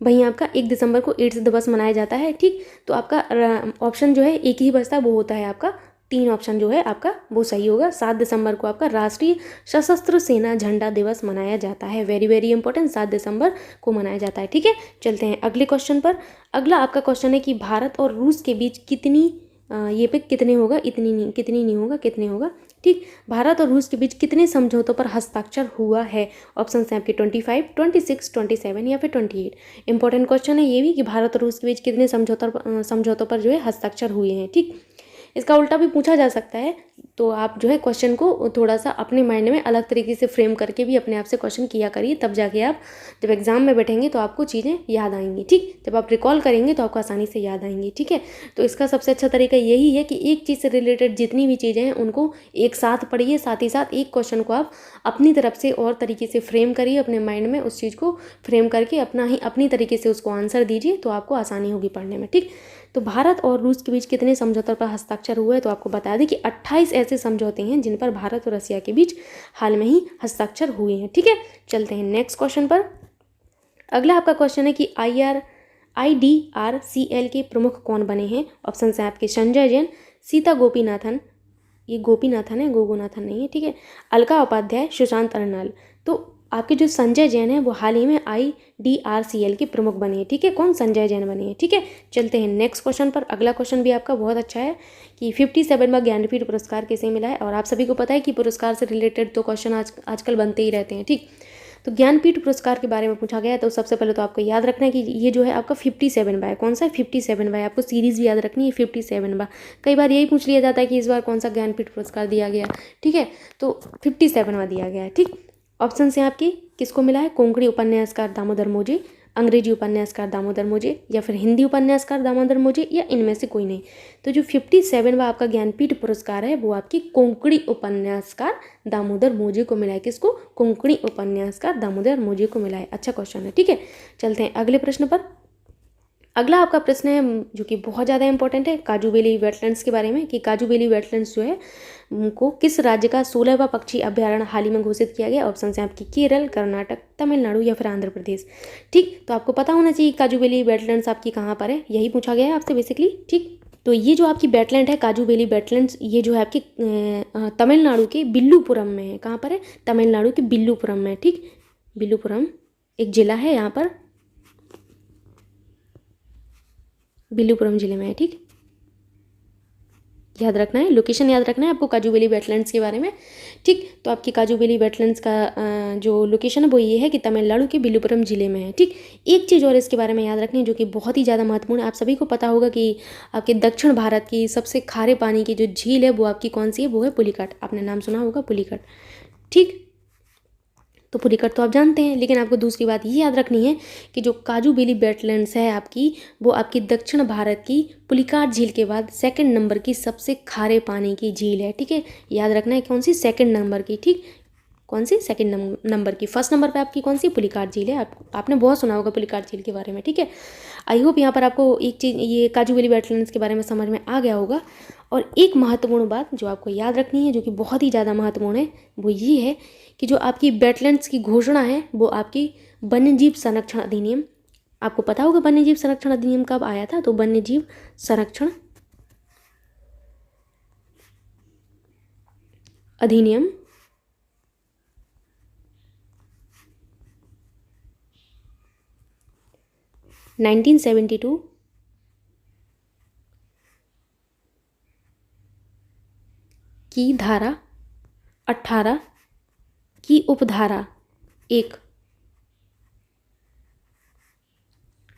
[SPEAKER 1] वहीं आपका 1 दिसंबर को एड्स दिवस मनाया जाता है। ठीक, तो आपका ऑप्शन जो है एक ही बचता है, वो होता है आपका 3 ऑप्शन जो है आपका वो सही होगा। 7 दिसंबर को आपका राष्ट्रीय सशस्त्र सेना झंडा दिवस मनाया जाता है। वेरी वेरी इंपॉर्टेंट, 7 दिसंबर को मनाया जाता है। ठीक है, चलते हैं अगले क्वेश्चन पर। अगला आपका क्वेश्चन है कि भारत और रूस के बीच कितनी ये पे कितने होगा, इतनी नहीं, कितनी नहीं होगा, कितने होगा। ठीक, भारत और रूस के बीच कितने समझौतों पर हस्ताक्षर हुआ है? ऑप्शन है आपके 25, 26, 27 या फिर 28। इंपॉर्टेंट क्वेश्चन है ये भी, कि भारत और रूस के बीच कितने समझौतों पर जो है हस्ताक्षर हुए हैं। ठीक, इसका उल्टा भी पूछा जा सकता है, तो आप जो है क्वेश्चन को थोड़ा सा अपने माइंड में अलग तरीके से फ्रेम करके भी अपने आप से क्वेश्चन किया करिए, तब जाके आप जब एग्जाम में बैठेंगे तो आपको चीज़ें याद आएंगी। ठीक, जब आप रिकॉल करेंगे तो आपको आसानी से याद आएंगी। ठीक है, तो इसका सबसे अच्छा तरीका यही है कि एक चीज़ से रिलेटेड जितनी भी चीज़ें हैं उनको एक साथ पढ़िए, साथ ही साथ एक क्वेश्चन को आप अपनी तरफ से और तरीके से फ्रेम करिए, अपने माइंड में उस चीज़ को फ्रेम करके अपनी तरीके से उसको आंसर दीजिए, तो आपको आसानी होगी पढ़ने में। ठीक, तो भारत और रूस के बीच कितने समझौतों पर हस्ताक्षर हुए? तो आपको बता दें कि 28 ऐसे समझौते हैं जिन पर भारत और रसिया के बीच हाल में ही हस्ताक्षर हुए हैं। ठीक है, चलते हैं नेक्स्ट क्वेश्चन पर। अगला आपका क्वेश्चन है कि IDRCL के प्रमुख कौन बने हैं? ऑप्शन है आपके संजय जैन, सीता गोपीनाथन, ये गोपीनाथन है, गोगोनाथन नहीं है, ठीक है, अलका उपाध्याय, सुशांत अर्नाल। तो आपके जो संजय जैन है वो हाल ही में IDRCL के प्रमुख बने हैं। ठीक है, कौन? संजय जैन बने हैं। ठीक है, चलते हैं नेक्स्ट क्वेश्चन पर। अगला क्वेश्चन भी आपका बहुत अच्छा है कि 57वां ज्ञानपीठ पुरस्कार किसे मिला है? और आप सभी को पता है कि पुरस्कार से रिलेटेड तो क्वेश्चन आजकल बनते ही रहते हैं। ठीक, तो ज्ञानपीठ पुरस्कार के बारे में पूछा गया है। तो सबसे पहले तो आपको याद रखना है कि ये जो है आपका 57वां है। कौन सा है? 57वां है। आपको सीरीज़ भी याद रखनी है, 57वां। कई बार यही पूछ लिया जाता है कि इस बार कौन सा ज्ञानपीठ पुरस्कार दिया गया। ठीक है, तो 57वां दिया गया है। ठीक, ऑप्शन से आपकी किसको मिला है? कोंकणी उपन्यासकार दामोदर मोजे, अंग्रेजी उपन्यासकार दामोदर मोजे, या फिर हिंदी उपन्यासकार दामोदर मोजे, या इनमें से कोई नहीं। तो जो 57वां आपका ज्ञानपीठ पुरस्कार है वो आपकी कोंकणी उपन्यासकार दामोदर मोजे को मिला है। किसको? कोंकणी उपन्यासकार दामोदर मोजे को मिला है। अच्छा क्वेश्चन है। ठीक है, चलते हैं अगले प्रश्न पर। अगला आपका प्रश्न है जो कि बहुत ज़्यादा इंपॉर्टेंट है, काजूबेली वेटलैंड्स के बारे में, कि काजूबेली वेटलैंड्स जो है को किस राज्य का 16वां पक्षी अभ्यारण्य हाल ही में घोषित किया गया? ऑप्शन है आपकी केरल, कर्नाटक, तमिलनाडु, या फिर आंध्र प्रदेश। ठीक, तो आपको पता होना चाहिए काजूबेली वेटलैंड्स आपकी कहाँ पर है, यही पूछा गया है आपसे बेसिकली। ठीक, तो ये जो आपकी वेटलैंड है काजूबेली वेटलैंड्स, ये जो है आपकी तमिलनाडु के बिल्लुपुरम में है। कहाँ पर है? तमिलनाडु के बिल्लुपुरम में। ठीक, बिल्लुपुरम एक जिला है यहाँ पर, बिल्लुपुरम जिले में है। ठीक, याद रखना है, लोकेशन याद रखना है आपको काजूबेली वेटलैंड्स के बारे में। ठीक, तो आपकी काजूबेली वेटलैंड्स का जो लोकेशन है वो ये है कि तमिलनाडु के बिल्लुपुरम जिले में है। ठीक, एक चीज़ और इसके बारे में याद रखनी है जो कि बहुत ही ज़्यादा महत्वपूर्ण है। आप सभी को पता होगा कि आपके दक्षिण भारत की सबसे खारे पानी की जो झील है वो आपकी कौन सी है? वो है पुलिकट। आपने नाम सुना होगा, पुलिकट। ठीक, तो पुलिकट तो आप जानते हैं, लेकिन आपको दूसरी बात ये याद रखनी है कि जो काजूबेली वेटलैंड्स है आपकी, वो आपकी दक्षिण भारत की पुलिकाट झील के बाद सेकंड नंबर की सबसे खारे पानी की झील है। ठीक है, याद रखना है कौन सी? सेकंड नंबर की। ठीक, कौन सी? सेकंड नंबर की। फर्स्ट नंबर पे आपकी कौन सी? पुलिकाट झील है। आपने बहुत सुना होगा पुलिकाट झील के बारे में। ठीक है, आई होप यहाँ पर आपको एक चीज़ ये काजूबेली वेटलैंड्स के बारे में समझ में आ गया होगा। और एक महत्वपूर्ण बात जो आपको याद रखनी है जो कि बहुत ही ज़्यादा महत्वपूर्ण है वो ये है कि जो आपकी वेटलैंड्स की घोषणा है वो आपकी वन्यजीव संरक्षण अधिनियम, आपको पता होगा वन्यजीव संरक्षण अधिनियम कब आया था? तो वन्यजीव संरक्षण अधिनियम 1972 की धारा 18 की उपधारा 1,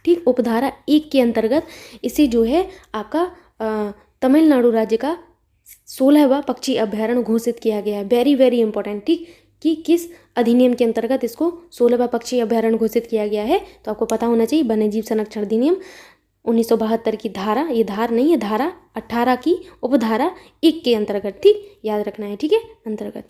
[SPEAKER 1] ठीक, उपधारा 1 के अंतर्गत इसे जो है आपका तमिलनाडु राज्य का 16वां पक्षी अभ्यारण्य घोषित किया गया है। Very very important. ठीक, कि किस अधिनियम के अंतर्गत इसको 16वां पक्षी अभ्यारण्य घोषित किया गया है? तो आपको पता होना चाहिए वन्यजीव संरक्षण अधिनियम 1972 की धारा, ये धार नहीं है, धारा 18 की उपधारा 1 के अंतर्गत। ठीक, याद रखना है। ठीक है, अंतर्गत।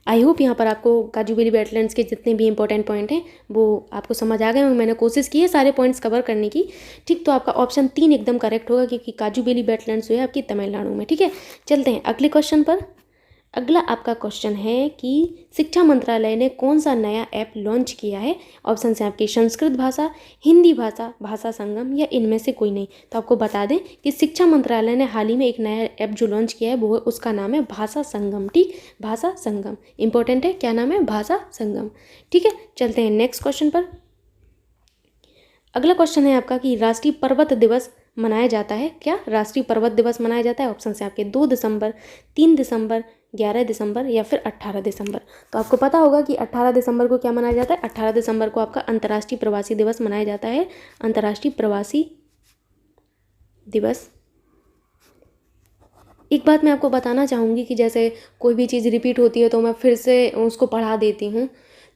[SPEAKER 1] आई होप यहाँ पर आपको काजूबेली वेटलैंड्स के जितने भी इंपॉर्टेंट पॉइंट हैं वो आपको समझ आ गए होंगे। मैंने कोशिश की है सारे पॉइंट्स कवर करने की। ठीक, तो आपका ऑप्शन 3 एकदम करेक्ट होगा क्योंकि काजूबेली वेटलैंड्स जो है आपकी तमिलनाडु में। ठीक है, चलते हैं अगले क्वेश्चन पर। अगला आपका क्वेश्चन है कि शिक्षा मंत्रालय ने कौन सा नया ऐप लॉन्च किया है? ऑप्शन है आपकी संस्कृत भाषा, हिंदी भाषा, भाषा संगम, या इनमें से कोई नहीं। तो आपको बता दें कि शिक्षा मंत्रालय ने हाल ही में एक नया ऐप जो लॉन्च किया है वो उसका नाम है भाषा संगम। ठीक, भाषा संगम इंपॉर्टेंट है। क्या नाम है? भाषा संगम। ठीक है, चलते हैं नेक्स्ट क्वेश्चन पर। अगला क्वेश्चन है आपका कि राष्ट्रीय पर्वत दिवस मनाया जाता है क्या? राष्ट्रीय पर्वत दिवस मनाया जाता है। ऑप्शन है आपके 2 दिसंबर, 3 दिसंबर, 11 दिसंबर, या फिर 18 दिसंबर। तो आपको पता होगा कि 18 दिसंबर को क्या मनाया जाता है? 18 दिसंबर को आपका अंतर्राष्ट्रीय प्रवासी दिवस मनाया जाता है। अंतर्राष्ट्रीय प्रवासी दिवस। एक बात मैं आपको बताना चाहूँगी कि जैसे कोई भी चीज़ रिपीट होती है तो मैं फिर से उसको पढ़ा देती हूँ।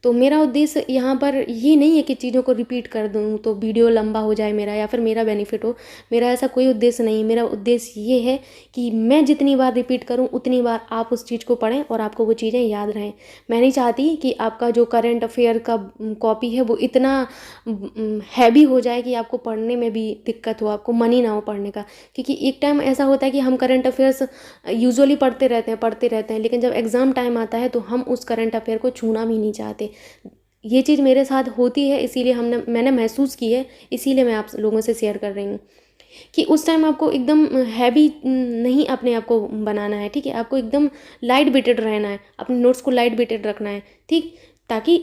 [SPEAKER 1] तो मेरा उद्देश्य यहाँ पर ये नहीं है कि चीज़ों को रिपीट कर दूँ तो वीडियो लंबा हो जाए मेरा, या फिर मेरा बेनिफिट हो। मेरा ऐसा कोई उद्देश्य नहीं। मेरा उद्देश्य ये है कि मैं जितनी बार रिपीट करूँ उतनी बार आप उस चीज़ को पढ़ें और आपको वो चीज़ें याद रहें। मैं नहीं चाहती कि आपका जो करंट अफेयर का कॉपी है वो इतना हैवी हो जाए कि आपको पढ़ने में भी दिक्कत हो, आपको मन ही ना हो पढ़ने का। क्योंकि एक टाइम ऐसा होता है कि हम करंट अफेयर्स यूजुअली पढ़ते रहते हैं, लेकिन जब एग्ज़ाम टाइम आता है तो हम उस करंट अफेयर को छूना भी नहीं चाहते। ये चीज़ मेरे साथ होती है, इसीलिए मैंने महसूस की है, इसीलिए मैं आप लोगों से शेयर कर रही हूँ कि उस टाइम आपको एकदम हैवी नहीं अपने आप को बनाना है, ठीक है। आपको एकदम लाइट वेटेड रहना है, अपने नोट्स को लाइट वेटेड रखना है, ठीक, ताकि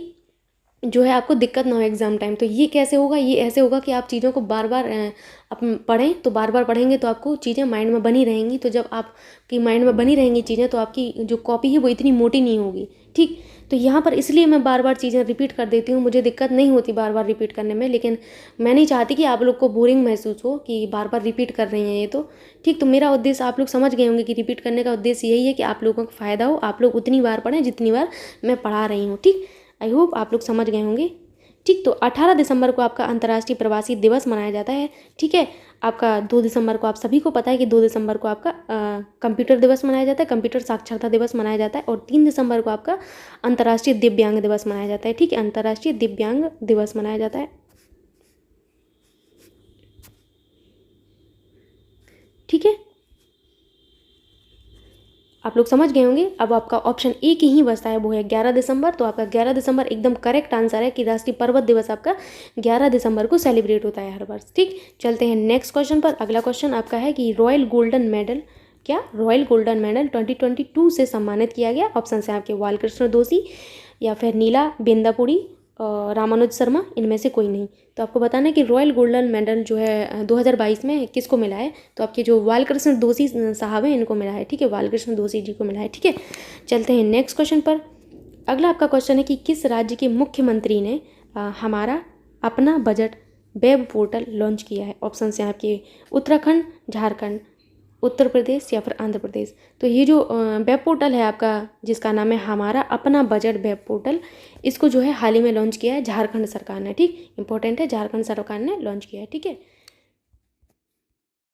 [SPEAKER 1] जो है आपको दिक्कत ना हो एग्ज़ाम टाइम। तो ये कैसे होगा? ये ऐसे होगा कि आप चीज़ों को बार बार पढ़ें, तो बार बार पढ़ेंगे तो आपको चीज़ें माइंड में बनी रहेंगी। तो जब आपकी माइंड में बनी रहेंगी चीज़ें तो आपकी जो कॉपी है वो इतनी मोटी नहीं होगी, ठीक। तो यहाँ पर इसलिए मैं बार बार चीज़ें रिपीट कर देती हूँ, मुझे दिक्कत नहीं होती बार बार रिपीट करने में। लेकिन मैं नहीं चाहती कि आप लोग को बोरिंग महसूस हो कि बार बार रिपीट कर रही हैं ये, तो ठीक। तो मेरा उद्देश्य आप लोग समझ गए होंगे कि रिपीट करने का उद्देश्य यही है कि आप लोगों को फ़ायदा हो, आप लोग उतनी बार पढ़ें जितनी बार मैं पढ़ा रही हूँ, ठीक। आई होप आप लोग समझ गए होंगे, ठीक। तो 18 दिसंबर को आपका अंतर्राष्ट्रीय प्रवासी दिवस मनाया जाता है, ठीक है। आपका 2 दिसंबर को आप सभी को पता है कि 2 दिसंबर को आपका कंप्यूटर दिवस मनाया जाता है, कंप्यूटर साक्षरता दिवस मनाया जाता है। और 3 दिसंबर को आपका अंतर्राष्ट्रीय दिव्यांग दिवस मनाया जाता है, ठीक है। अंतर्राष्ट्रीय दिव्यांग दिवस मनाया जाता है, ठीक है। आप लोग समझ गए होंगे। अब आपका ऑप्शन ए की ही बचता है, वो है 11 दिसंबर। तो आपका 11 दिसंबर एकदम करेक्ट आंसर है कि राष्ट्रीय पर्वत दिवस आपका 11 दिसंबर को सेलिब्रेट होता है हर वर्ष, ठीक। चलते हैं नेक्स्ट क्वेश्चन पर। अगला क्वेश्चन आपका है कि रॉयल गोल्डन मेडल 2022 से सम्मानित किया गया। ऑप्शन है आपके बालकृष्ण दोषी, या फिर नीला बेंदापुरी, रामानुज शर्मा, इनमें से कोई नहीं। तो आपको बताना है कि रॉयल गोल्डन मेडल जो है 2022 में किसको मिला है। तो आपके जो बालकृष्ण दोषी साहब हैं इनको मिला है, ठीक है। बालकृष्ण दोषी जी को मिला है, ठीक है। चलते हैं नेक्स्ट क्वेश्चन पर। अगला आपका क्वेश्चन है कि किस राज्य के मुख्यमंत्री ने हमारा अपना बजट वेब पोर्टल लॉन्च किया है। ऑप्शन हैं आपके उत्तराखंड, झारखंड, उत्तर प्रदेश, या फिर आंध्र प्रदेश। तो ये जो वेब पोर्टल है आपका, जिसका नाम है हमारा अपना बजट वेब पोर्टल, इसको जो है हाल ही में लॉन्च किया है झारखंड सरकार ने, ठीक। इंपॉर्टेंट है, झारखंड सरकार ने लॉन्च किया है, ठीक है।